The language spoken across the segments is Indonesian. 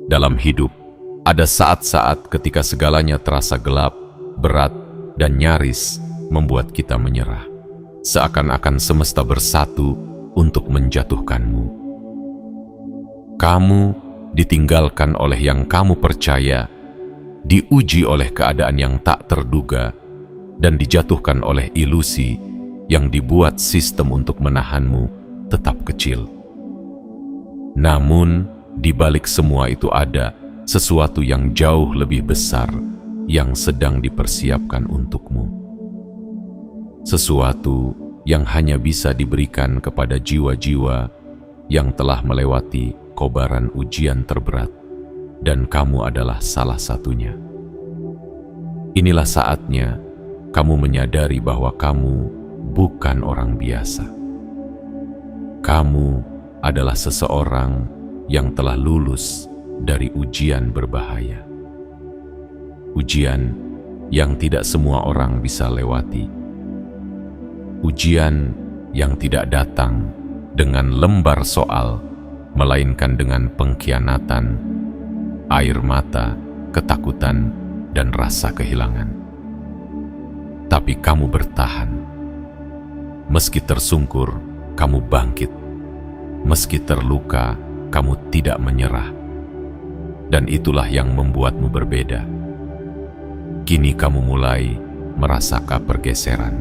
Dalam hidup, ada saat-saat ketika segalanya terasa gelap, berat, dan nyaris membuat kita menyerah. Seakan-akan semesta bersatu untuk menjatuhkanmu. Kamu ditinggalkan oleh yang kamu percaya, diuji oleh keadaan yang tak terduga, dan dijatuhkan oleh ilusi yang dibuat sistem untuk menahanmu tetap kecil. Namun, di balik semua itu ada sesuatu yang jauh lebih besar yang sedang dipersiapkan untukmu. Sesuatu yang hanya bisa diberikan kepada jiwa-jiwa yang telah melewati kobaran ujian terberat, dan kamu adalah salah satunya. Inilah saatnya kamu menyadari bahwa kamu bukan orang biasa. Kamu adalah seseorang yang telah lulus dari ujian berbahaya. Ujian yang tidak semua orang bisa lewati. Ujian yang tidak datang dengan lembar soal, melainkan dengan pengkhianatan, air mata, ketakutan, dan rasa kehilangan. Tapi kamu bertahan. Meski tersungkur, kamu bangkit. Meski terluka, kamu tidak menyerah. Dan itulah yang membuatmu berbeda. Kini kamu mulai merasakan pergeseran.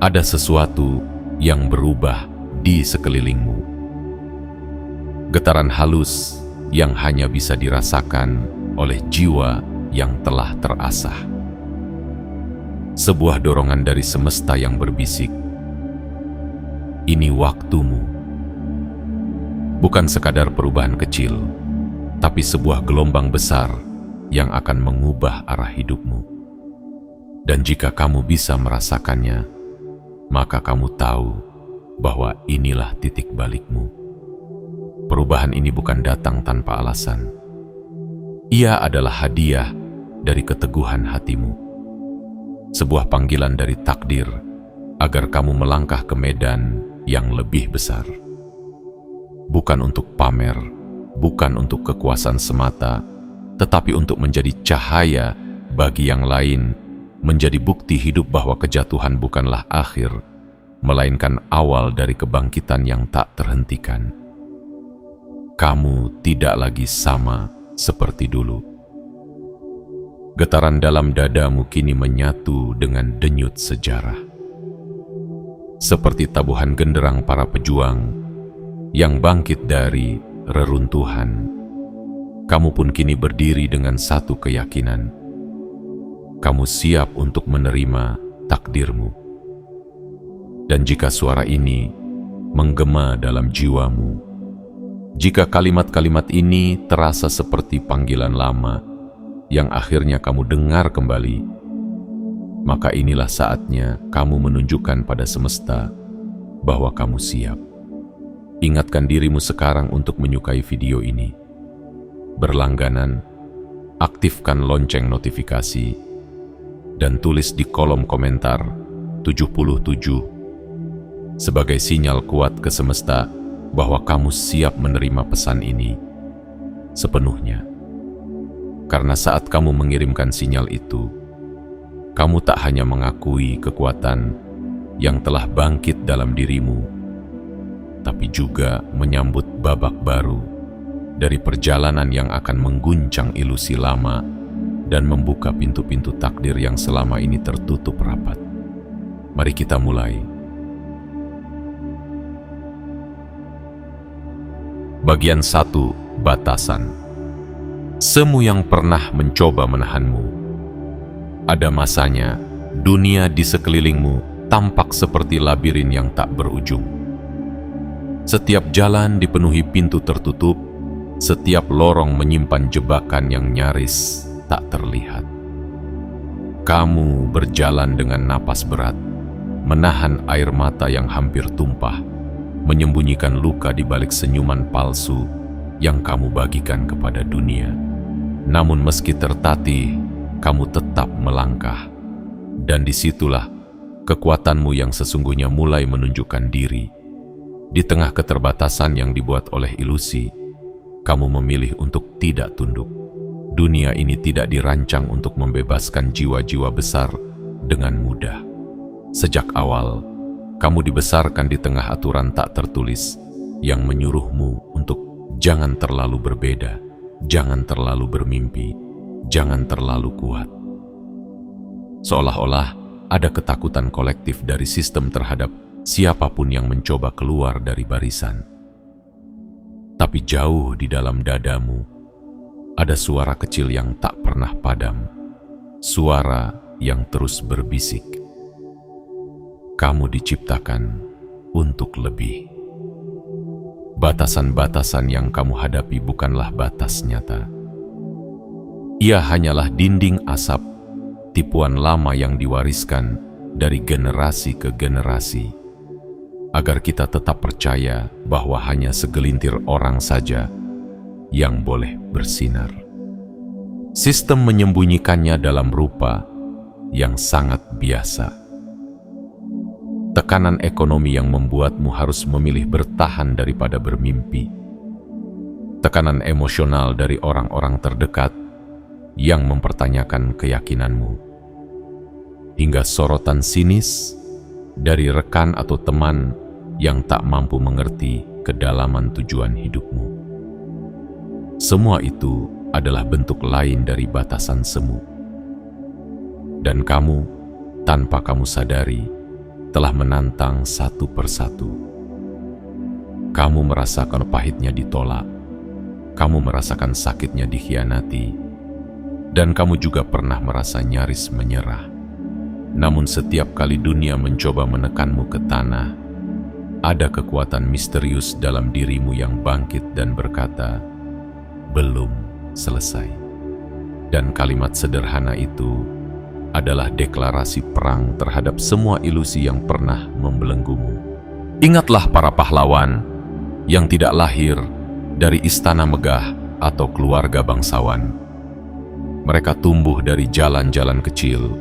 Ada sesuatu yang berubah di sekelilingmu. Getaran halus yang hanya bisa dirasakan oleh jiwa yang telah terasah. Sebuah dorongan dari semesta yang berbisik, "Ini waktumu." Bukan sekadar perubahan kecil, tapi sebuah gelombang besar yang akan mengubah arah hidupmu. Dan jika kamu bisa merasakannya, maka kamu tahu bahwa inilah titik balikmu. Perubahan ini bukan datang tanpa alasan. Ia adalah hadiah dari keteguhan hatimu. Sebuah panggilan dari takdir agar kamu melangkah ke medan yang lebih besar. Bukan untuk pamer, bukan untuk kekuasaan semata, tetapi untuk menjadi cahaya bagi yang lain, menjadi bukti hidup bahwa kejatuhan bukanlah akhir, melainkan awal dari kebangkitan yang tak terhentikan. Kamu tidak lagi sama seperti dulu. Getaran dalam dadamu kini menyatu dengan denyut sejarah. Seperti tabuhan genderang para pejuang yang bangkit dari reruntuhan, kamu pun kini berdiri dengan satu keyakinan. Kamu siap untuk menerima takdirmu. Dan jika suara ini menggema dalam jiwamu, jika kalimat-kalimat ini terasa seperti panggilan lama yang akhirnya kamu dengar kembali, maka inilah saatnya kamu menunjukkan pada semesta bahwa kamu siap. Ingatkan dirimu sekarang untuk menyukai video ini. Berlangganan, aktifkan lonceng notifikasi, dan tulis di kolom komentar 77 sebagai sinyal kuat ke semesta bahwa kamu siap menerima pesan ini sepenuhnya. Karena saat kamu mengirimkan sinyal itu, kamu tak hanya mengakui kekuatan yang telah bangkit dalam dirimu, tapi juga menyambut babak baru dari perjalanan yang akan mengguncang ilusi lama dan membuka pintu-pintu takdir yang selama ini tertutup rapat. Mari kita mulai. Bagian 1. Batasan. Semu yang pernah mencoba menahanmu. Ada masanya, dunia di sekelilingmu tampak seperti labirin yang tak berujung. Setiap jalan dipenuhi pintu tertutup, setiap lorong menyimpan jebakan yang nyaris tak terlihat. Kamu berjalan dengan napas berat, menahan air mata yang hampir tumpah, menyembunyikan luka di balik senyuman palsu yang kamu bagikan kepada dunia. Namun meski tertatih, kamu tetap melangkah. Dan disitulah kekuatanmu yang sesungguhnya mulai menunjukkan diri. Di tengah keterbatasan yang dibuat oleh ilusi, kamu memilih untuk tidak tunduk. Dunia ini tidak dirancang untuk membebaskan jiwa-jiwa besar dengan mudah. Sejak awal, kamu dibesarkan di tengah aturan tak tertulis yang menyuruhmu untuk jangan terlalu berbeda, jangan terlalu bermimpi, jangan terlalu kuat. Seolah-olah ada ketakutan kolektif dari sistem terhadap siapapun yang mencoba keluar dari barisan. Tapi jauh di dalam dadamu, ada suara kecil yang tak pernah padam, suara yang terus berbisik. Kamu diciptakan untuk lebih. Batasan-batasan yang kamu hadapi bukanlah batas nyata. Ia hanyalah dinding asap, tipuan lama yang diwariskan dari generasi ke generasi, agar kita tetap percaya bahwa hanya segelintir orang saja yang boleh bersinar. Sistem menyembunyikannya dalam rupa yang sangat biasa. Tekanan ekonomi yang membuatmu harus memilih bertahan daripada bermimpi. Tekanan emosional dari orang-orang terdekat yang mempertanyakan keyakinanmu. Hingga sorotan sinis dari rekan atau teman yang tak mampu mengerti kedalaman tujuan hidupmu. Semua itu adalah bentuk lain dari batasan semu. Dan kamu, tanpa kamu sadari, telah menantang satu persatu. Kamu merasakan pahitnya ditolak, kamu merasakan sakitnya dikhianati, dan kamu juga pernah merasa nyaris menyerah. Namun setiap kali dunia mencoba menekanmu ke tanah, ada kekuatan misterius dalam dirimu yang bangkit dan berkata, belum selesai. Dan kalimat sederhana itu adalah deklarasi perang terhadap semua ilusi yang pernah membelenggumu. Ingatlah para pahlawan yang tidak lahir dari istana megah atau keluarga bangsawan. Mereka tumbuh dari jalan-jalan kecil,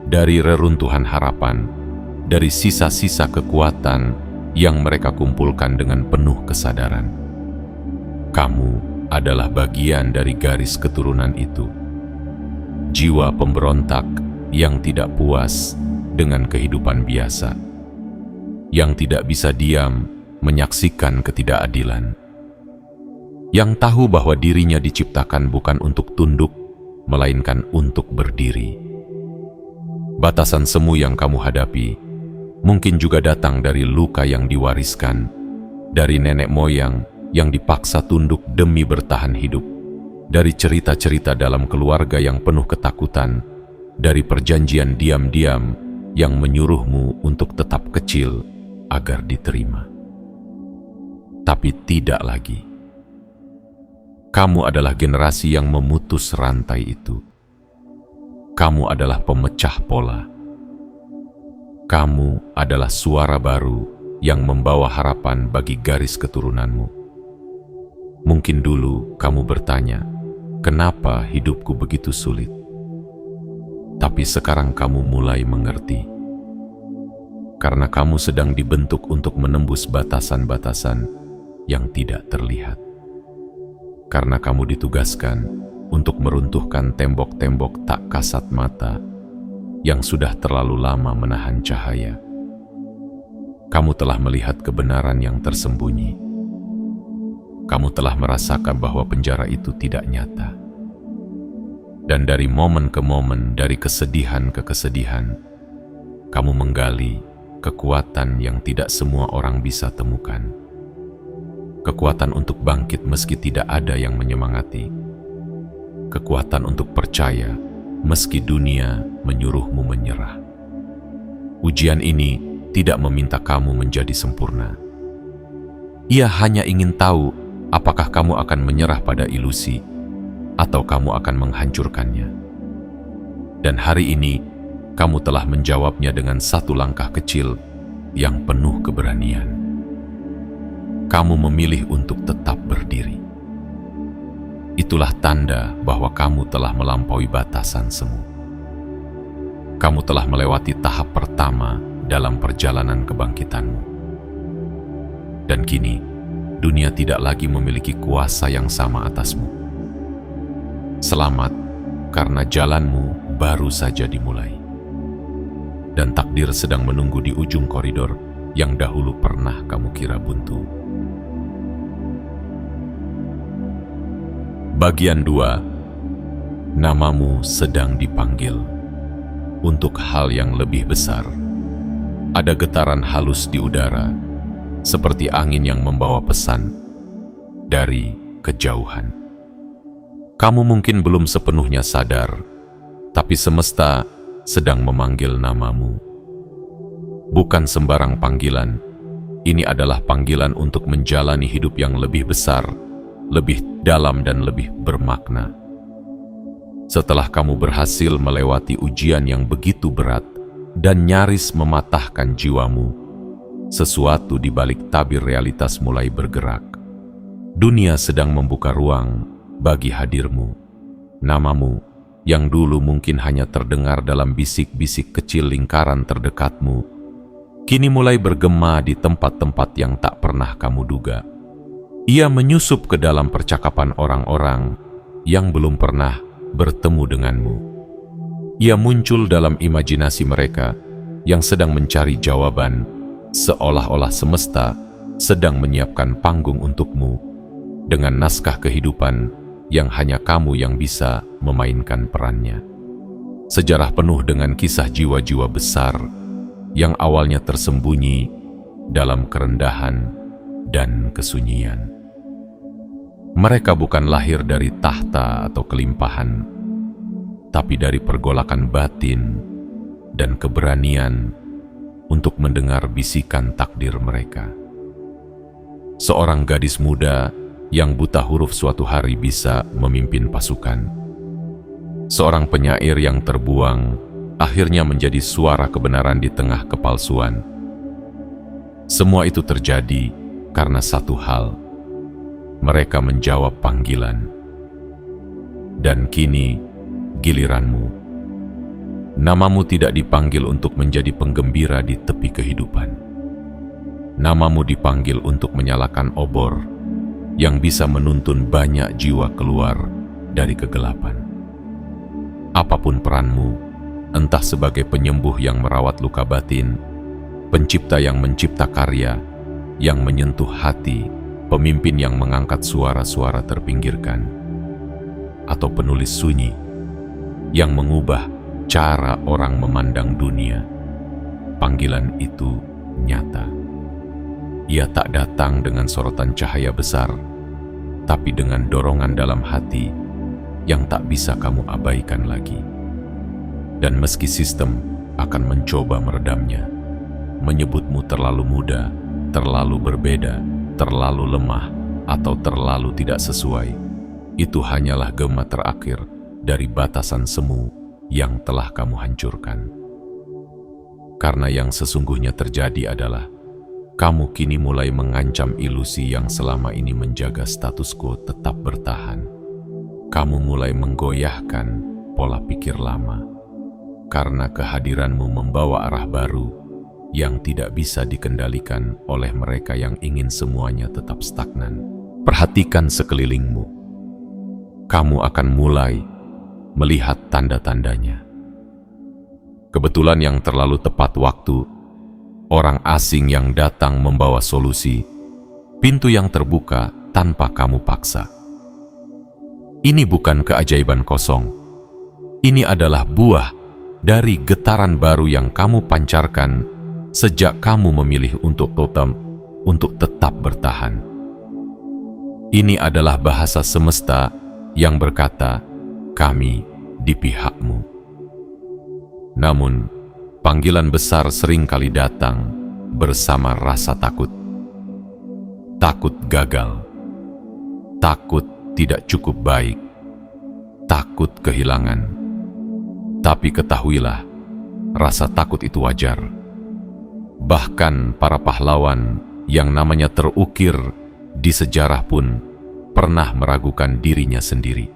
dari reruntuhan harapan, dari sisa-sisa kekuatan yang mereka kumpulkan dengan penuh kesadaran. Kamu adalah bagian dari garis keturunan itu. Jiwa pemberontak yang tidak puas dengan kehidupan biasa, yang tidak bisa diam menyaksikan ketidakadilan, yang tahu bahwa dirinya diciptakan bukan untuk tunduk, melainkan untuk berdiri. Batasan semu yang kamu hadapi mungkin juga datang dari luka yang diwariskan, dari nenek moyang yang dipaksa tunduk demi bertahan hidup, dari cerita-cerita dalam keluarga yang penuh ketakutan, dari perjanjian diam-diam yang menyuruhmu untuk tetap kecil agar diterima. Tapi tidak lagi. Kamu adalah generasi yang memutus rantai itu. Kamu adalah pemecah pola. Kamu adalah suara baru yang membawa harapan bagi garis keturunanmu. Mungkin dulu kamu bertanya, kenapa hidupku begitu sulit? Tapi sekarang kamu mulai mengerti. Karena kamu sedang dibentuk untuk menembus batasan-batasan yang tidak terlihat. Karena kamu ditugaskan untuk meruntuhkan tembok-tembok tak kasat mata yang sudah terlalu lama menahan cahaya. Kamu telah melihat kebenaran yang tersembunyi. Kamu telah merasakan bahwa penjara itu tidak nyata. Dan dari momen ke momen, dari kesedihan ke kesedihan, kamu menggali kekuatan yang tidak semua orang bisa temukan. Kekuatan untuk bangkit meski tidak ada yang menyemangati. Kekuatan untuk percaya meski dunia menyuruhmu menyerah. Ujian ini tidak meminta kamu menjadi sempurna. Ia hanya ingin tahu apakah kamu akan menyerah pada ilusi atau kamu akan menghancurkannya. Dan hari ini, kamu telah menjawabnya dengan satu langkah kecil yang penuh keberanian. Kamu memilih untuk tetap berdiri. Itulah tanda bahwa kamu telah melampaui batasan semu. Kamu telah melewati tahap pertama dalam perjalanan kebangkitanmu. Dan kini, dunia tidak lagi memiliki kuasa yang sama atasmu. Selamat, karena jalanmu baru saja dimulai. Dan takdir sedang menunggu di ujung koridor yang dahulu pernah kamu kira buntu. Bagian 2. Namamu sedang dipanggil untuk hal yang lebih besar. Ada getaran halus di udara, seperti angin yang membawa pesan dari kejauhan. Kamu mungkin belum sepenuhnya sadar, tapi semesta sedang memanggil namamu. Bukan sembarang panggilan, ini adalah panggilan untuk menjalani hidup yang lebih besar, lebih dalam dan lebih bermakna. Setelah kamu berhasil melewati ujian yang begitu berat dan nyaris mematahkan jiwamu, sesuatu di balik tabir realitas mulai bergerak. Dunia sedang membuka ruang bagi hadirmu. Namamu yang dulu mungkin hanya terdengar dalam bisik-bisik kecil lingkaran terdekatmu, kini mulai bergema di tempat-tempat yang tak pernah kamu duga. Ia menyusup ke dalam percakapan orang-orang yang belum pernah bertemu denganmu. Ia muncul dalam imajinasi mereka yang sedang mencari jawaban, seolah-olah semesta sedang menyiapkan panggung untukmu dengan naskah kehidupan yang hanya kamu yang bisa memainkan perannya. Sejarah penuh dengan kisah jiwa-jiwa besar yang awalnya tersembunyi dalam kerendahan dan kesunyian. Mereka bukan lahir dari tahta atau kelimpahan, tapi dari pergolakan batin dan keberanian untuk mendengar bisikan takdir mereka. Seorang gadis muda yang buta huruf suatu hari bisa memimpin pasukan. Seorang penyair yang terbuang akhirnya menjadi suara kebenaran di tengah kepalsuan. Semua itu terjadi karena satu hal: mereka menjawab panggilan. Dan kini giliranmu. Namamu tidak dipanggil untuk menjadi penggembira di tepi kehidupan. Namamu dipanggil untuk menyalakan obor yang bisa menuntun banyak jiwa keluar dari kegelapan. Apapun peranmu, entah sebagai penyembuh yang merawat luka batin, pencipta yang mencipta karya yang menyentuh hati, pemimpin yang mengangkat suara-suara terpinggirkan, atau penulis sunyi yang mengubah cara orang memandang dunia, panggilan itu nyata. Ia tak datang dengan sorotan cahaya besar, tapi dengan dorongan dalam hati yang tak bisa kamu abaikan lagi. Dan meski sistem akan mencoba meredamnya, menyebutmu terlalu muda, terlalu berbeda, terlalu lemah, atau terlalu tidak sesuai, itu hanyalah gema terakhir dari batasan semu yang telah kamu hancurkan. Karena yang sesungguhnya terjadi adalah kamu kini mulai mengancam ilusi yang selama ini menjaga status quo tetap bertahan. Kamu mulai menggoyahkan pola pikir lama, karena kehadiranmu membawa arah baru yang tidak bisa dikendalikan oleh mereka yang ingin semuanya tetap stagnan. Perhatikan sekelilingmu. Kamu akan mulai melihat tanda-tandanya. Kebetulan yang terlalu tepat waktu, orang asing yang datang membawa solusi, pintu yang terbuka tanpa kamu paksa. Ini bukan keajaiban kosong. Ini adalah buah dari getaran baru yang kamu pancarkan sejak kamu memilih untuk tetap bertahan. Ini adalah bahasa semesta yang berkata, kami di pihakmu. Namun, panggilan besar seringkali datang bersama rasa takut. Takut gagal, takut tidak cukup baik, takut kehilangan. Tapi ketahuilah, rasa takut itu wajar. Bahkan para pahlawan yang namanya terukir di sejarah pun pernah meragukan dirinya sendiri.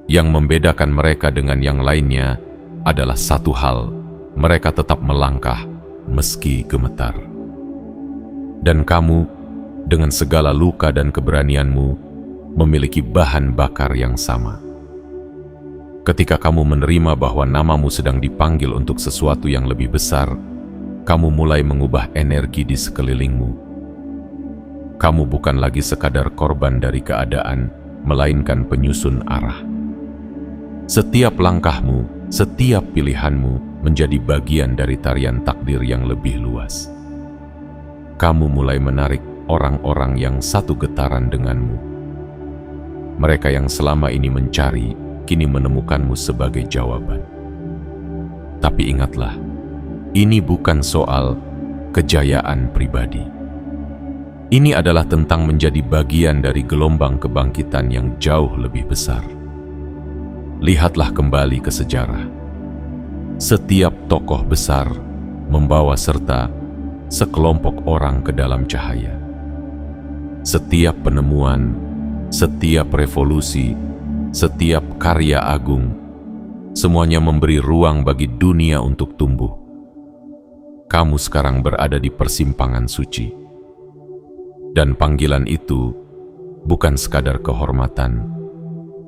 Yang membedakan mereka dengan yang lainnya adalah satu hal: mereka tetap melangkah meski gemetar. Dan kamu dengan segala luka dan keberanianmu, memiliki bahan bakar yang sama. Ketika kamu menerima bahwa namamu sedang dipanggil untuk sesuatu yang lebih besar, kamu mulai mengubah energi di sekelilingmu. Kamu bukan lagi sekadar korban dari keadaan, melainkan penyusun arah. Setiap langkahmu, setiap pilihanmu menjadi bagian dari tarian takdir yang lebih luas. Kamu mulai menarik orang-orang yang satu getaran denganmu. Mereka yang selama ini mencari, kini menemukanmu sebagai jawaban. Tapi ingatlah, ini bukan soal kejayaan pribadi. Ini adalah tentang menjadi bagian dari gelombang kebangkitan yang jauh lebih besar. Lihatlah kembali ke sejarah. Setiap tokoh besar membawa serta sekelompok orang ke dalam cahaya. Setiap penemuan, setiap revolusi, setiap karya agung, semuanya memberi ruang bagi dunia untuk tumbuh. Kamu sekarang berada di persimpangan suci. Dan panggilan itu bukan sekadar kehormatan,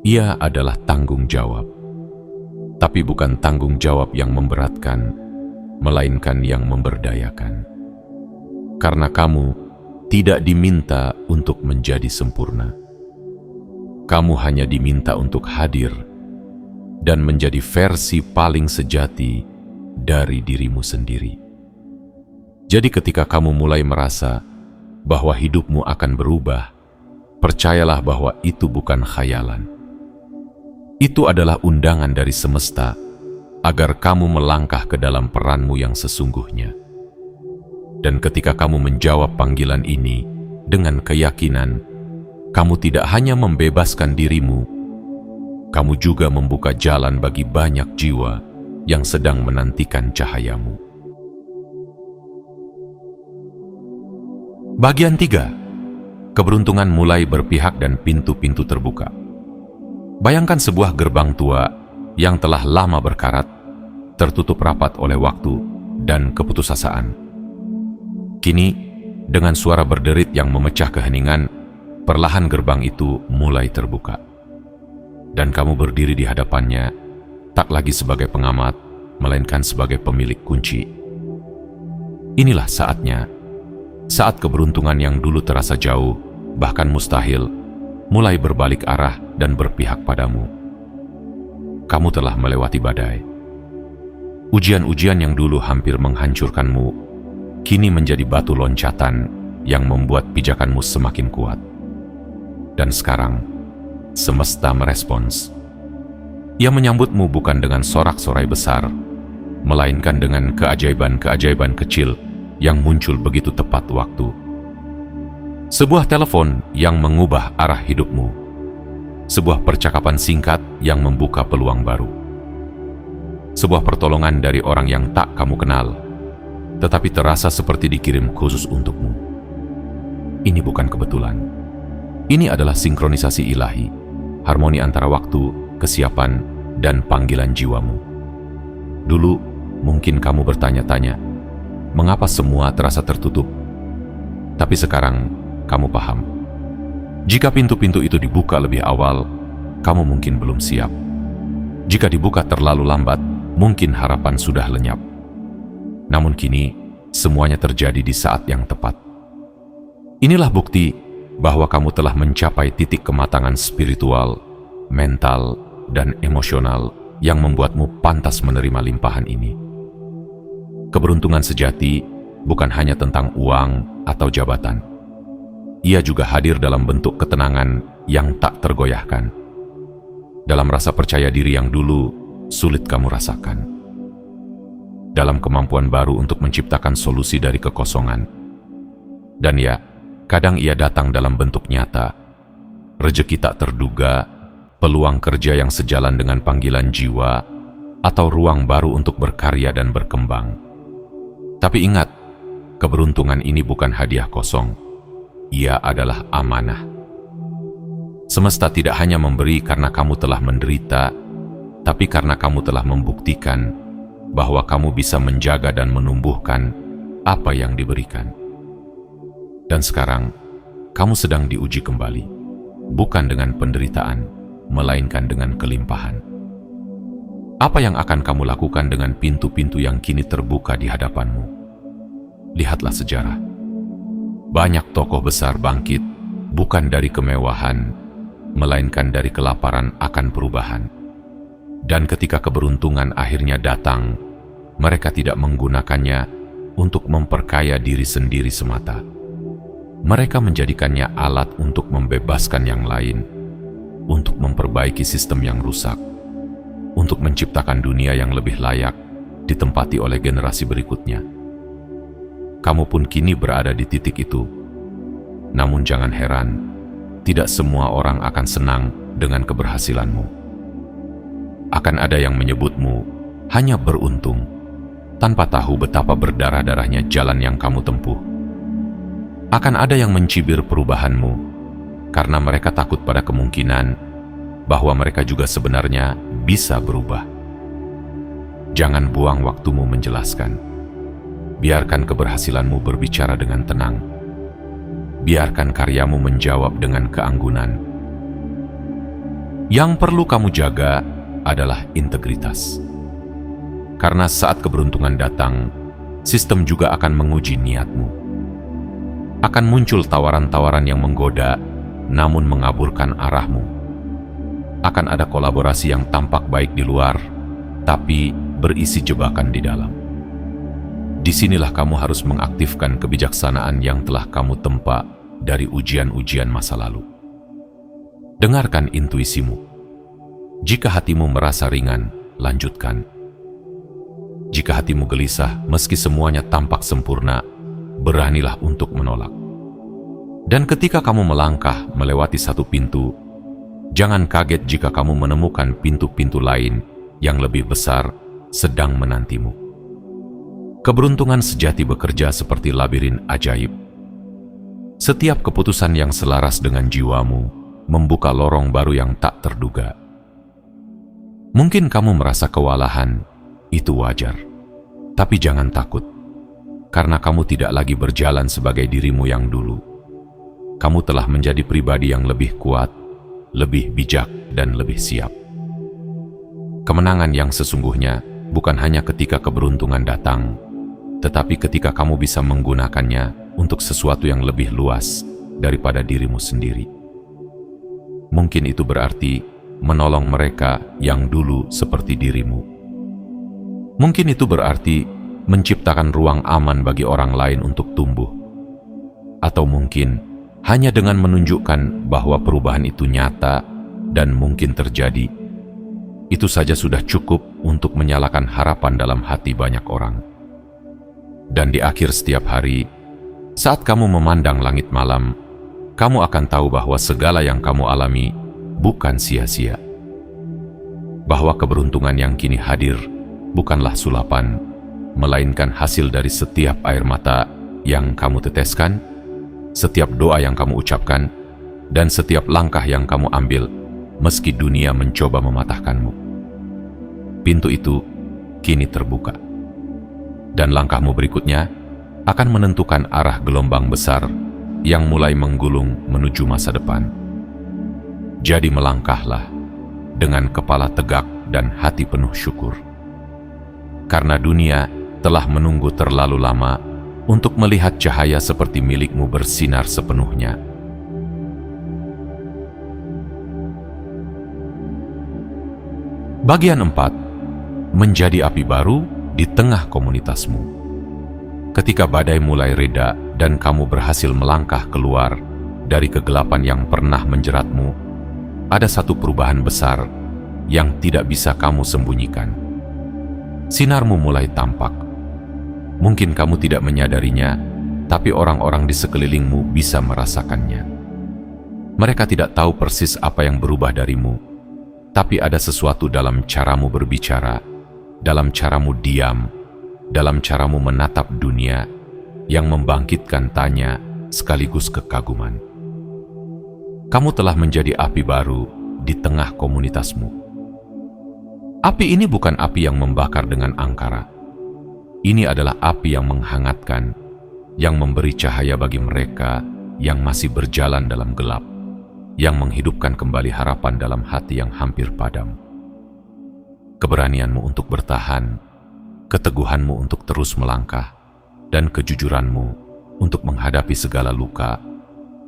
ia adalah tanggung jawab. Tapi bukan tanggung jawab yang memberatkan, melainkan yang memberdayakan. Karena kamu tidak diminta untuk menjadi sempurna. Kamu hanya diminta untuk hadir dan menjadi versi paling sejati dari dirimu sendiri. Jadi ketika kamu mulai merasa bahwa hidupmu akan berubah, percayalah bahwa itu bukan khayalan. Itu adalah undangan dari semesta agar kamu melangkah ke dalam peranmu yang sesungguhnya. Dan ketika kamu menjawab panggilan ini dengan keyakinan, kamu tidak hanya membebaskan dirimu, kamu juga membuka jalan bagi banyak jiwa yang sedang menantikan cahayamu. Bagian 3. Keberuntungan mulai berpihak dan pintu-pintu terbuka. Bayangkan sebuah gerbang tua yang telah lama berkarat, tertutup rapat oleh waktu dan keputusasaan. Kini, dengan suara berderit yang memecah keheningan, perlahan gerbang itu mulai terbuka. Dan kamu berdiri di hadapannya, tak lagi sebagai pengamat, melainkan sebagai pemilik kunci. Inilah saatnya, saat keberuntungan yang dulu terasa jauh, bahkan mustahil, mulai berbalik arah dan berpihak padamu. Kamu telah melewati badai. Ujian-ujian yang dulu hampir menghancurkanmu, kini menjadi batu loncatan yang membuat pijakanmu semakin kuat. Dan sekarang, semesta merespons. Ia menyambutmu bukan dengan sorak-sorai besar, melainkan dengan keajaiban-keajaiban kecil yang muncul begitu tepat waktu. Sebuah telepon yang mengubah arah hidupmu. Sebuah percakapan singkat yang membuka peluang baru. Sebuah pertolongan dari orang yang tak kamu kenal, tetapi terasa seperti dikirim khusus untukmu. Ini bukan kebetulan. Ini adalah sinkronisasi ilahi, harmoni antara waktu, kesiapan, dan panggilan jiwamu. Dulu, mungkin kamu bertanya-tanya, mengapa semua terasa tertutup? Tapi sekarang, kamu paham. Jika pintu-pintu itu dibuka lebih awal, kamu mungkin belum siap. Jika dibuka terlalu lambat, mungkin harapan sudah lenyap. Namun kini, semuanya terjadi di saat yang tepat. Inilah bukti bahwa kamu telah mencapai titik kematangan spiritual, mental, dan emosional yang membuatmu pantas menerima limpahan ini. Keberuntungan sejati bukan hanya tentang uang atau jabatan. Ia juga hadir dalam bentuk ketenangan yang tak tergoyahkan. Dalam rasa percaya diri yang dulu sulit kamu rasakan. Dalam kemampuan baru untuk menciptakan solusi dari kekosongan. Dan ya, kadang ia datang dalam bentuk nyata. Rezeki tak terduga, peluang kerja yang sejalan dengan panggilan jiwa, atau ruang baru untuk berkarya dan berkembang. Tapi ingat, keberuntungan ini bukan hadiah kosong. Ia adalah amanah. Semesta tidak hanya memberi karena kamu telah menderita, tapi karena kamu telah membuktikan bahwa kamu bisa menjaga dan menumbuhkan apa yang diberikan. Dan sekarang, kamu sedang diuji kembali, bukan dengan penderitaan, melainkan dengan kelimpahan. Apa yang akan kamu lakukan dengan pintu-pintu yang kini terbuka di hadapanmu? Lihatlah sejarah. Banyak tokoh besar bangkit, bukan dari kemewahan, melainkan dari kelaparan akan perubahan. Dan ketika keberuntungan akhirnya datang, mereka tidak menggunakannya untuk memperkaya diri sendiri semata. Mereka menjadikannya alat untuk membebaskan yang lain, untuk memperbaiki sistem yang rusak, untuk menciptakan dunia yang lebih layak ditempati oleh generasi berikutnya. Kamu pun kini berada di titik itu. Namun jangan heran, tidak semua orang akan senang dengan keberhasilanmu. Akan ada yang menyebutmu hanya beruntung, tanpa tahu betapa berdarah-darahnya jalan yang kamu tempuh. Akan ada yang mencibir perubahanmu, karena mereka takut pada kemungkinan bahwa mereka juga sebenarnya bisa berubah. Jangan buang waktumu menjelaskan. Biarkan keberhasilanmu berbicara dengan tenang. Biarkan karyamu menjawab dengan keanggunan. Yang perlu kamu jaga adalah integritas. Karena saat keberuntungan datang, sistem juga akan menguji niatmu. Akan muncul tawaran-tawaran yang menggoda, namun mengaburkan arahmu. Akan ada kolaborasi yang tampak baik di luar, tapi berisi jebakan di dalam. Disinilah kamu harus mengaktifkan kebijaksanaan yang telah kamu tempa dari ujian-ujian masa lalu. Dengarkan intuisimu. Jika hatimu merasa ringan, lanjutkan. Jika hatimu gelisah, meski semuanya tampak sempurna, beranilah untuk menolak. Dan ketika kamu melangkah melewati satu pintu, jangan kaget jika kamu menemukan pintu-pintu lain yang lebih besar sedang menantimu. Keberuntungan sejati bekerja seperti labirin ajaib. Setiap keputusan yang selaras dengan jiwamu membuka lorong baru yang tak terduga. Mungkin kamu merasa kewalahan, itu wajar. Tapi jangan takut. Karena kamu tidak lagi berjalan sebagai dirimu yang dulu. Kamu telah menjadi pribadi yang lebih kuat, lebih bijak, dan lebih siap. Kemenangan yang sesungguhnya bukan hanya ketika keberuntungan datang, tetapi ketika kamu bisa menggunakannya untuk sesuatu yang lebih luas daripada dirimu sendiri. Mungkin itu berarti menolong mereka yang dulu seperti dirimu. Mungkin itu berarti menciptakan ruang aman bagi orang lain untuk tumbuh. Atau mungkin hanya dengan menunjukkan bahwa perubahan itu nyata dan mungkin terjadi. Itu saja sudah cukup untuk menyalakan harapan dalam hati banyak orang. Dan di akhir setiap hari, saat kamu memandang langit malam, kamu akan tahu bahwa segala yang kamu alami bukan sia-sia. Bahwa keberuntungan yang kini hadir bukanlah sulapan, melainkan hasil dari setiap air mata yang kamu teteskan, setiap doa yang kamu ucapkan, dan setiap langkah yang kamu ambil, meski dunia mencoba mematahkanmu. Pintu itu kini terbuka, dan langkahmu berikutnya akan menentukan arah gelombang besar yang mulai menggulung menuju masa depan. Jadi melangkahlah dengan kepala tegak dan hati penuh syukur. Karena dunia telah menunggu terlalu lama untuk melihat cahaya seperti milikmu bersinar sepenuhnya. Bagian 4. Menjadi api baru di tengah komunitasmu. Ketika badai mulai reda dan kamu berhasil melangkah keluar dari kegelapan yang pernah menjeratmu, ada satu perubahan besar yang tidak bisa kamu sembunyikan. Sinarmu mulai tampak. Mungkin kamu tidak menyadarinya, tapi orang-orang di sekelilingmu bisa merasakannya. Mereka tidak tahu persis apa yang berubah darimu, tapi ada sesuatu dalam caramu berbicara, dalam caramu diam, dalam caramu menatap dunia yang membangkitkan tanya sekaligus kekaguman. Kamu telah menjadi api baru di tengah komunitasmu. Api ini bukan api yang membakar dengan angkara. Ini adalah api yang menghangatkan, yang memberi cahaya bagi mereka yang masih berjalan dalam gelap, yang menghidupkan kembali harapan dalam hati yang hampir padam. Keberanianmu untuk bertahan, keteguhanmu untuk terus melangkah, dan kejujuranmu untuk menghadapi segala luka,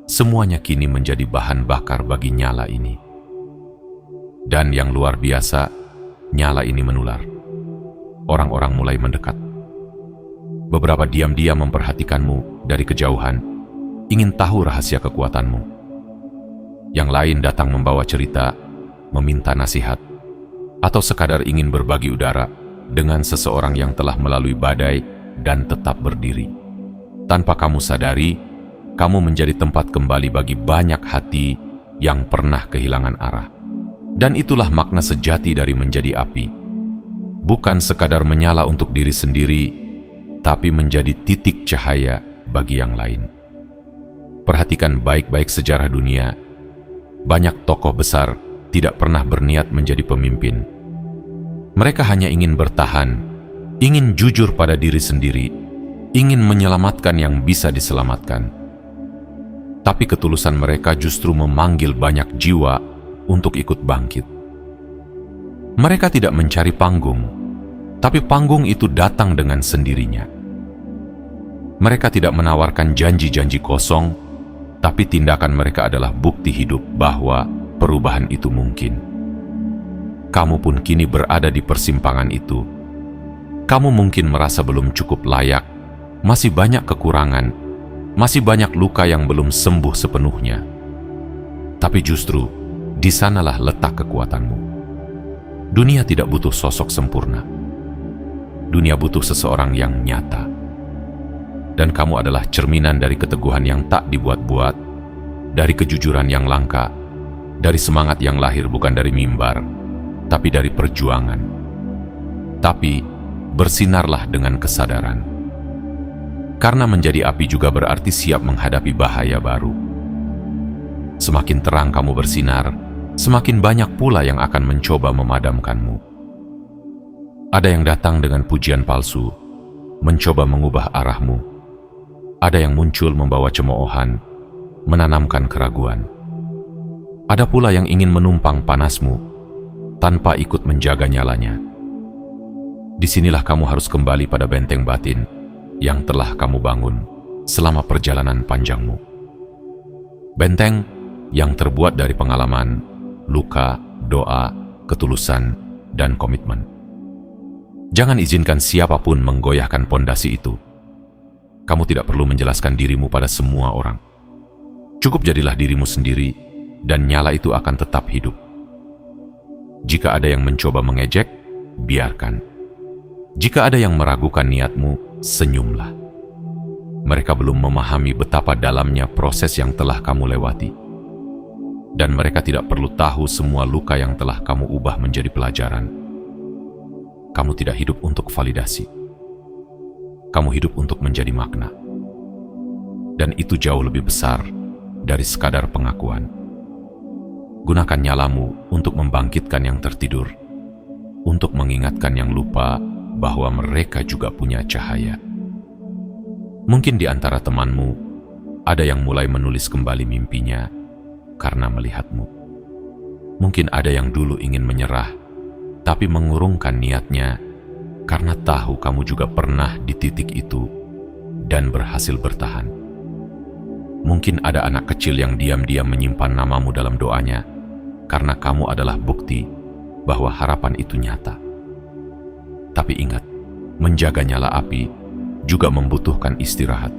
semuanya kini menjadi bahan bakar bagi nyala ini. Dan yang luar biasa, nyala ini menular. Orang-orang mulai mendekat. Beberapa diam-diam memperhatikanmu dari kejauhan, ingin tahu rahasia kekuatanmu. Yang lain datang membawa cerita, meminta nasihat, atau sekadar ingin berbagi udara dengan seseorang yang telah melalui badai dan tetap berdiri. Tanpa kamu sadari, kamu menjadi tempat kembali bagi banyak hati yang pernah kehilangan arah. Dan itulah makna sejati dari menjadi api. Bukan sekadar menyala untuk diri sendiri, tapi menjadi titik cahaya bagi yang lain. Perhatikan baik-baik sejarah dunia. Banyak tokoh besar tidak pernah berniat menjadi pemimpin. Mereka hanya ingin bertahan, ingin jujur pada diri sendiri, ingin menyelamatkan yang bisa diselamatkan. Tapi ketulusan mereka justru memanggil banyak jiwa untuk ikut bangkit. Mereka tidak mencari panggung, tapi panggung itu datang dengan sendirinya. Mereka tidak menawarkan janji-janji kosong, tapi tindakan mereka adalah bukti hidup bahwa perubahan itu mungkin. Kamu pun kini berada di persimpangan itu. Kamu mungkin merasa belum cukup layak, masih banyak kekurangan, masih banyak luka yang belum sembuh sepenuhnya. Tapi justru, di sanalah letak kekuatanmu. Dunia tidak butuh sosok sempurna. Dunia butuh seseorang yang nyata. Dan kamu adalah cerminan dari keteguhan yang tak dibuat-buat, dari kejujuran yang langka, dari semangat yang lahir bukan dari mimbar, tapi dari perjuangan. Tapi, bersinarlah dengan kesadaran. Karena menjadi api juga berarti siap menghadapi bahaya baru. Semakin terang kamu bersinar, semakin banyak pula yang akan mencoba memadamkanmu. Ada yang datang dengan pujian palsu, mencoba mengubah arahmu. Ada yang muncul membawa cemoohan, menanamkan keraguan. Ada pula yang ingin menumpang panasmu, tanpa ikut menjaga nyalanya. Disinilah kamu harus kembali pada benteng batin yang telah kamu bangun selama perjalanan panjangmu. Benteng yang terbuat dari pengalaman, luka, doa, ketulusan, dan komitmen. Jangan izinkan siapapun menggoyahkan pondasi itu. Kamu tidak perlu menjelaskan dirimu pada semua orang. Cukup jadilah dirimu sendiri, dan nyala itu akan tetap hidup. Jika ada yang mencoba mengejek, biarkan. Jika ada yang meragukan niatmu, senyumlah. Mereka belum memahami betapa dalamnya proses yang telah kamu lewati. Dan mereka tidak perlu tahu semua luka yang telah kamu ubah menjadi pelajaran. Kamu tidak hidup untuk validasi. Kamu hidup untuk menjadi makna. Dan itu jauh lebih besar dari sekadar pengakuan. Gunakan nyalamu untuk membangkitkan yang tertidur, untuk mengingatkan yang lupa bahwa mereka juga punya cahaya. Mungkin di antara temanmu, ada yang mulai menulis kembali mimpinya karena melihatmu. Mungkin ada yang dulu ingin menyerah, tapi mengurungkan niatnya karena tahu kamu juga pernah di titik itu dan berhasil bertahan. Mungkin ada anak kecil yang diam-diam menyimpan namamu dalam doanya karena kamu adalah bukti bahwa harapan itu nyata. Tapi ingat, menjaga nyala api juga membutuhkan istirahat.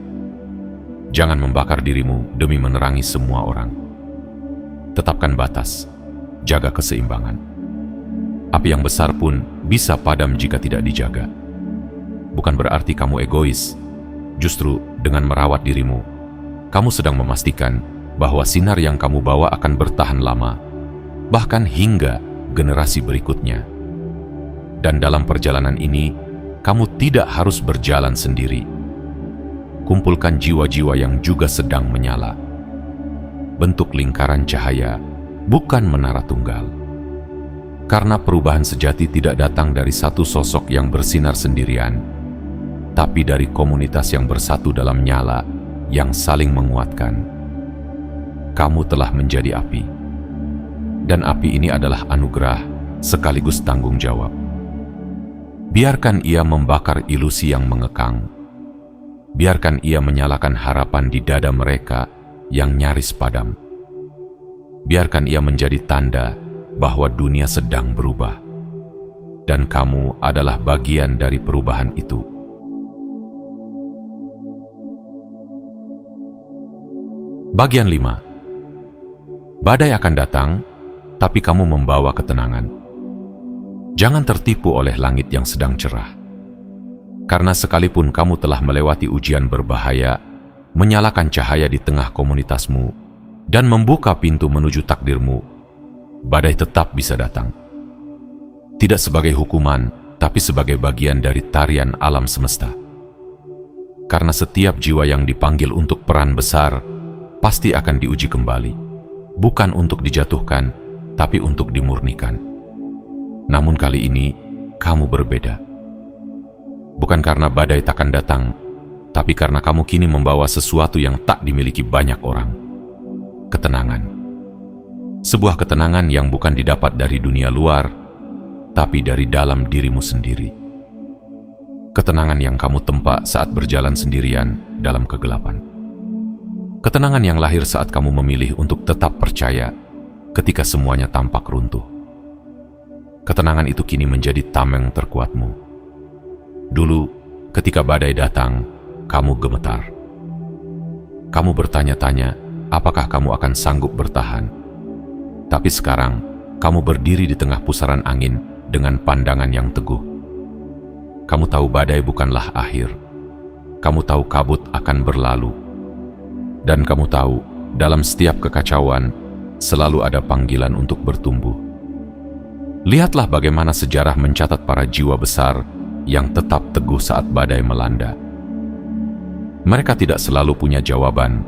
Jangan membakar dirimu demi menerangi semua orang. Tetapkan batas, jaga keseimbangan. Api yang besar pun bisa padam jika tidak dijaga. Bukan berarti kamu egois. Justru dengan merawat dirimu, kamu sedang memastikan bahwa sinar yang kamu bawa akan bertahan lama, bahkan hingga generasi berikutnya. Dan dalam perjalanan ini, kamu tidak harus berjalan sendiri. Kumpulkan jiwa-jiwa yang juga sedang menyala. Bentuk lingkaran cahaya, bukan menara tunggal. Karena perubahan sejati tidak datang dari satu sosok yang bersinar sendirian, tapi dari komunitas yang bersatu dalam nyala yang saling menguatkan. kamu telah menjadi api. Dan api ini adalah anugerah sekaligus tanggung jawab. Biarkan ia membakar ilusi yang mengekang. Biarkan ia menyalakan harapan di dada mereka yang nyaris padam. Biarkan ia menjadi tanda bahwa dunia sedang berubah. Dan kamu adalah bagian dari perubahan itu. Bagian 5. Badai akan datang, tapi kamu membawa ketenangan. Jangan tertipu oleh langit yang sedang cerah. Karena sekalipun kamu telah melewati ujian berbahaya, menyalakan cahaya di tengah komunitasmu, dan membuka pintu menuju takdirmu, badai tetap bisa datang. Tidak sebagai hukuman, tapi sebagai bagian dari tarian alam semesta. Karena setiap jiwa yang dipanggil untuk peran besar, pasti akan diuji kembali, bukan untuk dijatuhkan, tapi untuk dimurnikan. Namun kali ini, kamu berbeda. Bukan karena badai takkan datang, tapi karena kamu kini membawa sesuatu yang tak dimiliki banyak orang. Ketenangan. Sebuah ketenangan yang bukan didapat dari dunia luar, tapi dari dalam dirimu sendiri. Ketenangan yang kamu tempa saat berjalan sendirian dalam kegelapan. Ketenangan yang lahir saat kamu memilih untuk tetap percaya ketika semuanya tampak runtuh. Ketenangan itu kini menjadi tameng terkuatmu. Dulu, ketika badai datang, kamu gemetar. Kamu bertanya-tanya, apakah kamu akan sanggup bertahan? Tapi sekarang, kamu berdiri di tengah pusaran angin dengan pandangan yang teguh. Kamu tahu badai bukanlah akhir. Kamu tahu kabut akan berlalu. Dan kamu tahu, dalam setiap kekacauan, selalu ada panggilan untuk bertumbuh. Lihatlah bagaimana sejarah mencatat para jiwa besar yang tetap teguh saat badai melanda. Mereka tidak selalu punya jawaban,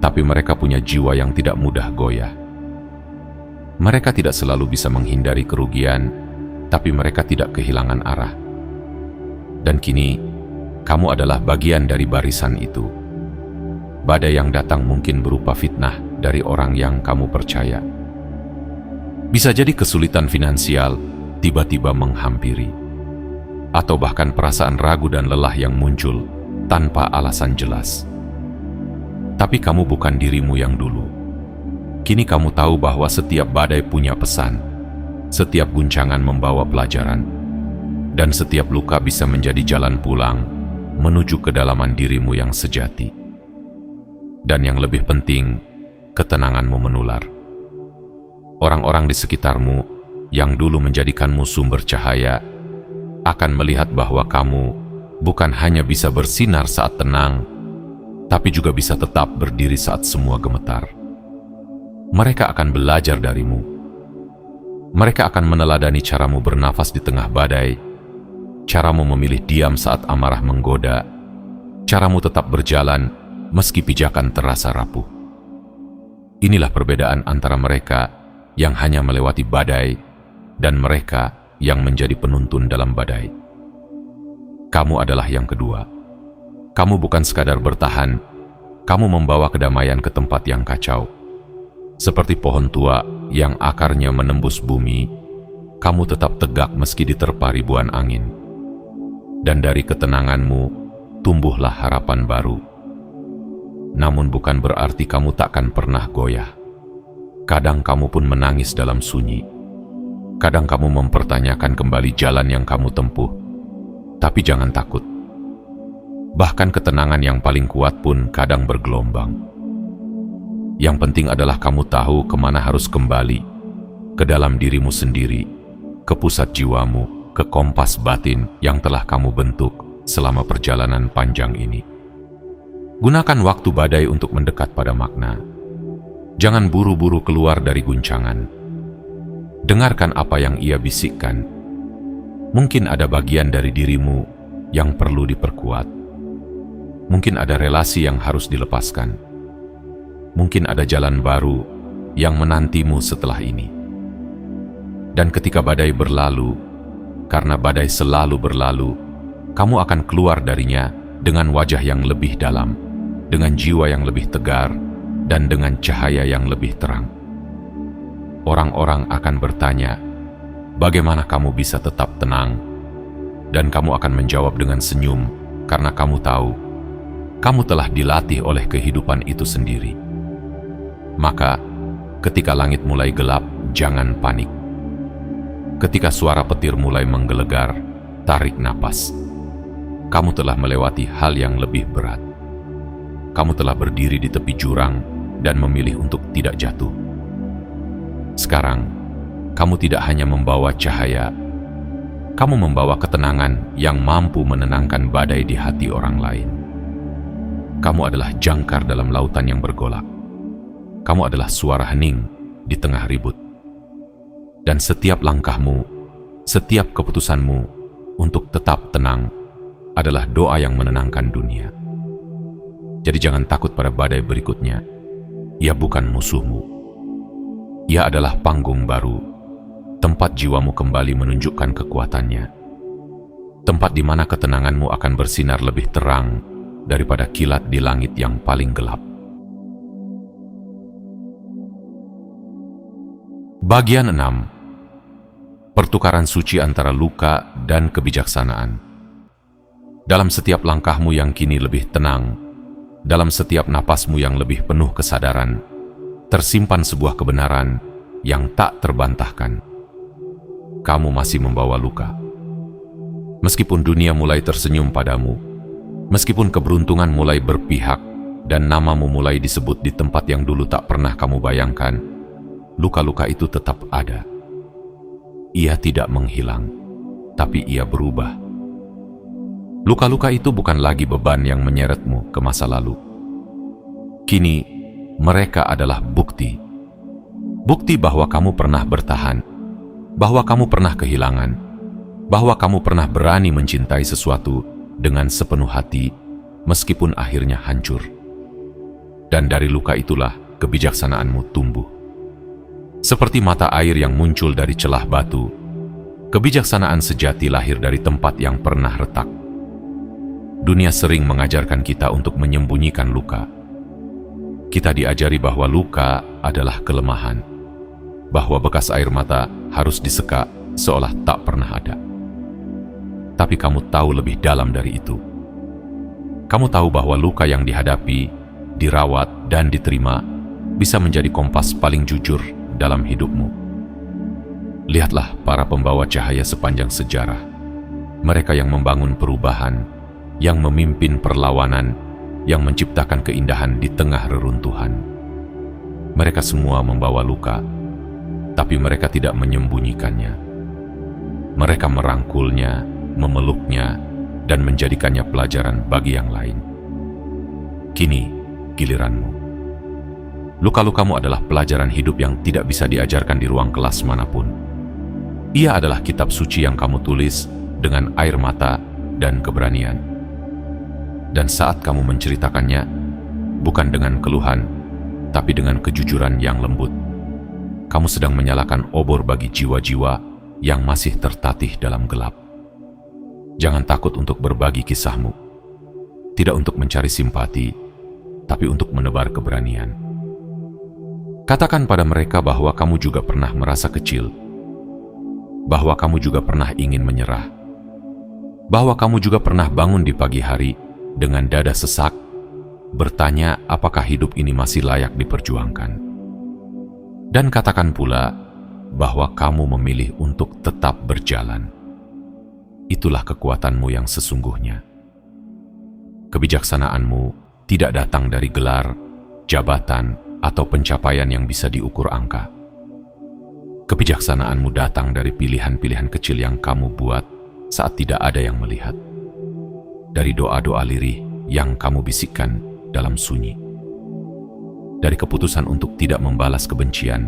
tapi mereka punya jiwa yang tidak mudah goyah. Mereka tidak selalu bisa menghindari kerugian, tapi mereka tidak kehilangan arah. Dan kini, kamu adalah bagian dari barisan itu. Badai yang datang mungkin berupa fitnah dari orang yang kamu percaya. Bisa jadi kesulitan finansial tiba-tiba menghampiri, atau bahkan perasaan ragu dan lelah yang muncul tanpa alasan jelas. Tapi kamu bukan dirimu yang dulu. Kini kamu tahu bahwa setiap badai punya pesan, setiap guncangan membawa pelajaran, dan setiap luka bisa menjadi jalan pulang menuju kedalaman dirimu yang sejati. Dan yang lebih penting, ketenanganmu menular. Orang-orang di sekitarmu yang dulu menjadikanmu sumber cahaya akan melihat bahwa kamu bukan hanya bisa bersinar saat tenang, tapi juga bisa tetap berdiri saat semua gemetar. Mereka akan belajar darimu. Mereka akan meneladani caramu bernafas di tengah badai, caramu memilih diam saat amarah menggoda, caramu tetap berjalan meski pijakan terasa rapuh. Inilah perbedaan antara mereka yang hanya melewati badai dan mereka yang menjadi penuntun dalam badai. Kamu adalah yang kedua. Kamu bukan sekadar bertahan, kamu membawa kedamaian ke tempat yang kacau. Seperti pohon tua yang akarnya menembus bumi, kamu tetap tegak meski diterpa ribuan angin. Dan dari ketenanganmu, tumbuhlah harapan baru. Namun bukan berarti kamu takkan pernah goyah. Kadang kamu pun menangis dalam sunyi. Kadang kamu mempertanyakan kembali jalan yang kamu tempuh. Tapi jangan takut. Bahkan ketenangan yang paling kuat pun kadang bergelombang. Yang penting adalah kamu tahu kemana harus kembali. Ke dalam dirimu sendiri, ke pusat jiwamu, ke kompas batin yang telah kamu bentuk selama perjalanan panjang ini. Gunakan waktu badai untuk mendekat pada makna. Jangan buru-buru keluar dari guncangan. Dengarkan apa yang ia bisikkan. Mungkin ada bagian dari dirimu yang perlu diperkuat. Mungkin ada relasi yang harus dilepaskan. Mungkin ada jalan baru yang menantimu setelah ini. Dan ketika badai berlalu, karena badai selalu berlalu, kamu akan keluar darinya dengan wajah yang lebih dalam, dengan jiwa yang lebih tegar, dan dengan cahaya yang lebih terang. Orang-orang akan bertanya, "Bagaimana kamu bisa tetap tenang?" Dan kamu akan menjawab dengan senyum, karena kamu tahu, kamu telah dilatih oleh kehidupan itu sendiri. Maka, ketika langit mulai gelap, jangan panik. Ketika suara petir mulai menggelegar, tarik napas. Kamu telah melewati hal yang lebih berat. Kamu telah berdiri di tepi jurang dan memilih untuk tidak jatuh. Sekarang, kamu tidak hanya membawa cahaya, kamu membawa ketenangan yang mampu menenangkan badai di hati orang lain. Kamu adalah jangkar dalam lautan yang bergolak. Kamu adalah suara hening di tengah ribut. Dan setiap langkahmu, setiap keputusanmu untuk tetap tenang adalah doa yang menenangkan dunia. Jadi jangan takut pada badai berikutnya. Ia bukan musuhmu. Ia adalah panggung baru, tempat jiwamu kembali menunjukkan kekuatannya. Tempat di mana ketenanganmu akan bersinar lebih terang daripada kilat di langit yang paling gelap. Bagian 6. Pertukaran suci antara luka dan kebijaksanaan. Dalam setiap langkahmu yang kini lebih tenang, dalam setiap napasmu yang lebih penuh kesadaran, tersimpan sebuah kebenaran yang tak terbantahkan. Kamu masih membawa luka. Meskipun dunia mulai tersenyum padamu, meskipun keberuntungan mulai berpihak dan namamu mulai disebut di tempat yang dulu tak pernah kamu bayangkan, luka-luka itu tetap ada. Ia tidak menghilang, tapi ia berubah. Luka-luka itu bukan lagi beban yang menyeretmu ke masa lalu. Kini, mereka adalah bukti. Bukti bahwa kamu pernah bertahan, bahwa kamu pernah kehilangan, bahwa kamu pernah berani mencintai sesuatu dengan sepenuh hati, meskipun akhirnya hancur. Dan dari luka itulah kebijaksanaanmu tumbuh. Seperti mata air yang muncul dari celah batu, kebijaksanaan sejati lahir dari tempat yang pernah retak. Dunia sering mengajarkan kita untuk menyembunyikan luka. Kita diajari bahwa luka adalah kelemahan, bahwa bekas air mata harus diseka seolah tak pernah ada. Tapi kamu tahu lebih dalam dari itu. Kamu tahu bahwa luka yang dihadapi, dirawat, dan diterima bisa menjadi kompas paling jujur dalam hidupmu. Lihatlah para pembawa cahaya sepanjang sejarah. Mereka yang membangun perubahan, yang memimpin perlawanan, yang menciptakan keindahan di tengah reruntuhan. Mereka semua membawa luka, tapi mereka tidak menyembunyikannya. Mereka merangkulnya, memeluknya, dan menjadikannya pelajaran bagi yang lain. Kini, giliranmu. Luka-lukamu adalah pelajaran hidup yang tidak bisa diajarkan di ruang kelas manapun. Ia adalah kitab suci yang kamu tulis dengan air mata dan keberanian. Dan saat kamu menceritakannya, bukan dengan keluhan, tapi dengan kejujuran yang lembut, kamu sedang menyalakan obor bagi jiwa-jiwa yang masih tertatih dalam gelap. Jangan takut untuk berbagi kisahmu, tidak untuk mencari simpati, tapi untuk menebar keberanian. Katakan pada mereka bahwa kamu juga pernah merasa kecil, bahwa kamu juga pernah ingin menyerah, bahwa kamu juga pernah bangun di pagi hari dengan dada sesak, bertanya apakah hidup ini masih layak diperjuangkan. Dan katakan pula bahwa kamu memilih untuk tetap berjalan. Itulah kekuatanmu yang sesungguhnya. Kebijaksanaanmu tidak datang dari gelar, jabatan, atau pencapaian yang bisa diukur angka. Kebijaksanaanmu datang dari pilihan-pilihan kecil yang kamu buat saat tidak ada yang melihat. Dari doa-doa lirih yang kamu bisikkan dalam sunyi. Dari keputusan untuk tidak membalas kebencian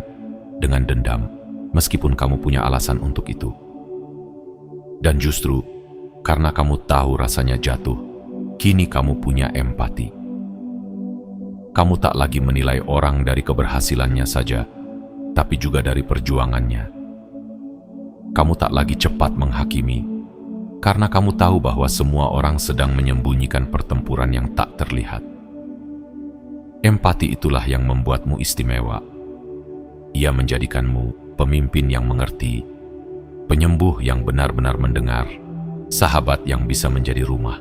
dengan dendam, meskipun kamu punya alasan untuk itu. Dan justru, karena kamu tahu rasanya jatuh, kini kamu punya empati. Kamu tak lagi menilai orang dari keberhasilannya saja, tapi juga dari perjuangannya. Kamu tak lagi cepat menghakimi, karena kamu tahu bahwa semua orang sedang menyembunyikan pertempuran yang tak terlihat. Empati itulah yang membuatmu istimewa. Ia menjadikanmu pemimpin yang mengerti, penyembuh yang benar-benar mendengar, sahabat yang bisa menjadi rumah.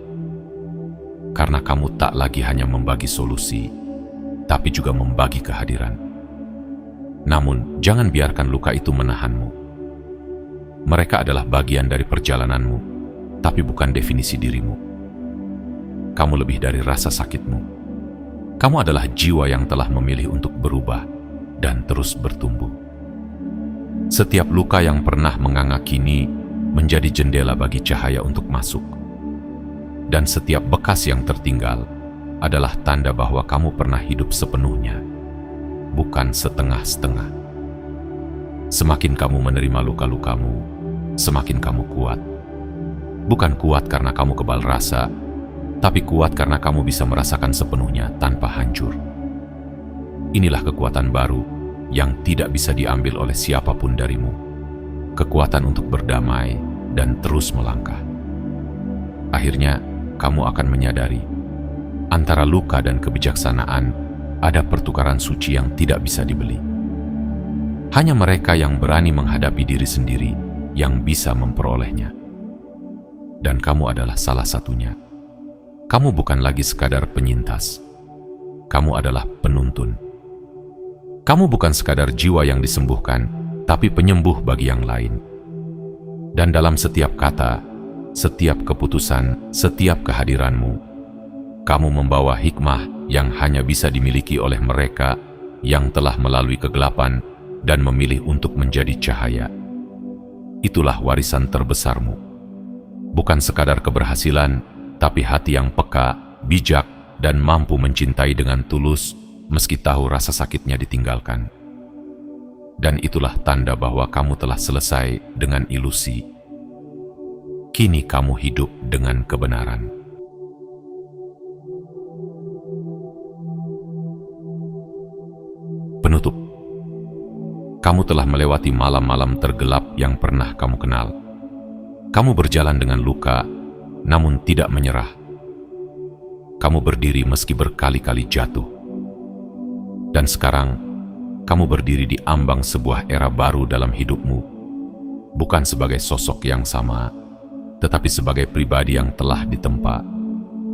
Karena kamu tak lagi hanya membagi solusi, tapi juga membagi kehadiran. Namun, jangan biarkan luka itu menahanmu. Mereka adalah bagian dari perjalananmu, tapi bukan definisi dirimu. Kamu lebih dari rasa sakitmu. Kamu adalah jiwa yang telah memilih untuk berubah dan terus bertumbuh. Setiap luka yang pernah menganga kini menjadi jendela bagi cahaya untuk masuk. Dan setiap bekas yang tertinggal adalah tanda bahwa kamu pernah hidup sepenuhnya, bukan setengah-setengah. Semakin kamu menerima luka-lukamu, semakin kamu kuat. Bukan kuat karena kamu kebal rasa, tapi kuat karena kamu bisa merasakan sepenuhnya tanpa hancur. Inilah kekuatan baru yang tidak bisa diambil oleh siapapun darimu. Kekuatan untuk berdamai dan terus melangkah. Akhirnya, kamu akan menyadari, antara luka dan kebijaksanaan ada pertukaran suci yang tidak bisa dibeli. Hanya mereka yang berani menghadapi diri sendiri yang bisa memperolehnya. Dan kamu adalah salah satunya. Kamu bukan lagi sekadar penyintas. Kamu adalah penuntun. Kamu bukan sekadar jiwa yang disembuhkan, tapi penyembuh bagi yang lain. Dan dalam setiap kata, setiap keputusan, setiap kehadiranmu, kamu membawa hikmah yang hanya bisa dimiliki oleh mereka yang telah melalui kegelapan dan memilih untuk menjadi cahaya. Itulah warisan terbesarmu. Bukan sekadar keberhasilan, tapi hati yang peka, bijak, dan mampu mencintai dengan tulus meski tahu rasa sakitnya ditinggalkan. Dan itulah tanda bahwa kamu telah selesai dengan ilusi. Kini kamu hidup dengan kebenaran. Penutup. Kamu telah melewati malam-malam tergelap yang pernah kamu kenal. Kamu berjalan dengan luka, namun tidak menyerah. Kamu berdiri meski berkali-kali jatuh. Dan sekarang, kamu berdiri di ambang sebuah era baru dalam hidupmu. Bukan sebagai sosok yang sama, tetapi sebagai pribadi yang telah ditempa,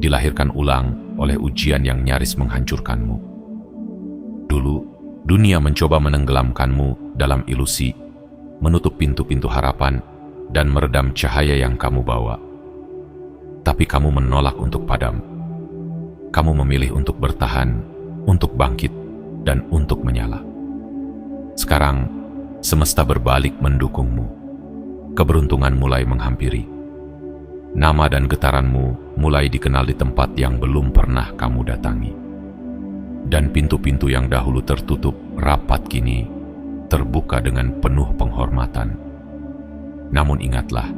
dilahirkan ulang oleh ujian yang nyaris menghancurkanmu. Dulu, dunia mencoba menenggelamkanmu dalam ilusi, menutup pintu-pintu harapan, dan meredam cahaya yang kamu bawa. Tapi kamu menolak untuk padam. Kamu memilih untuk bertahan, untuk bangkit, dan untuk menyala. Sekarang, semesta berbalik mendukungmu. Keberuntungan mulai menghampiri. Nama dan getaranmu mulai dikenal di tempat yang belum pernah kamu datangi. Dan pintu-pintu yang dahulu tertutup rapat kini terbuka dengan penuh penghormatan. Namun ingatlah,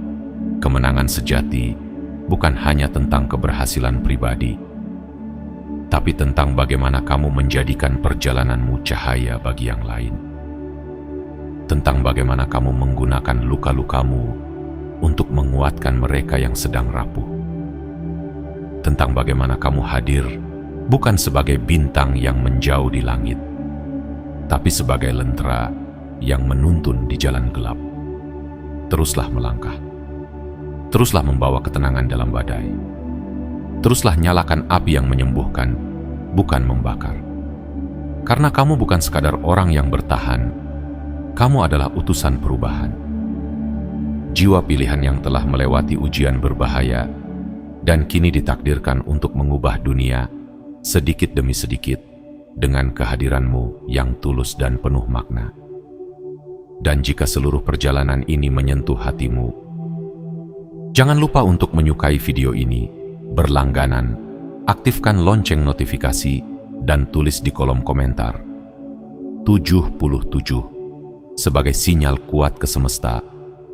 kemenangan sejati bukan hanya tentang keberhasilan pribadi, tapi tentang bagaimana kamu menjadikan perjalananmu cahaya bagi yang lain. Tentang bagaimana kamu menggunakan luka-lukamu untuk menguatkan mereka yang sedang rapuh. Tentang bagaimana kamu hadir bukan sebagai bintang yang menjauh di langit, tapi sebagai lentera yang menuntun di jalan gelap. Teruslah melangkah. Teruslah membawa ketenangan dalam badai. Teruslah nyalakan api yang menyembuhkan, bukan membakar. Karena kamu bukan sekadar orang yang bertahan, kamu adalah utusan perubahan. Jiwa pilihan yang telah melewati ujian berbahaya dan kini ditakdirkan untuk mengubah dunia sedikit demi sedikit dengan kehadiranmu yang tulus dan penuh makna. Dan jika seluruh perjalanan ini menyentuh hatimu, jangan lupa untuk menyukai video ini, berlangganan, aktifkan lonceng notifikasi, dan tulis di kolom komentar 77 sebagai sinyal kuat ke semesta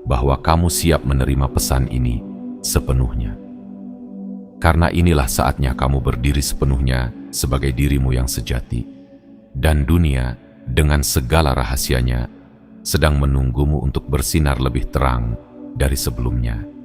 bahwa kamu siap menerima pesan ini sepenuhnya. Karena inilah saatnya kamu berdiri sepenuhnya sebagai dirimu yang sejati, dan dunia dengan segala rahasianya sedang menunggumu untuk bersinar lebih terang dari sebelumnya.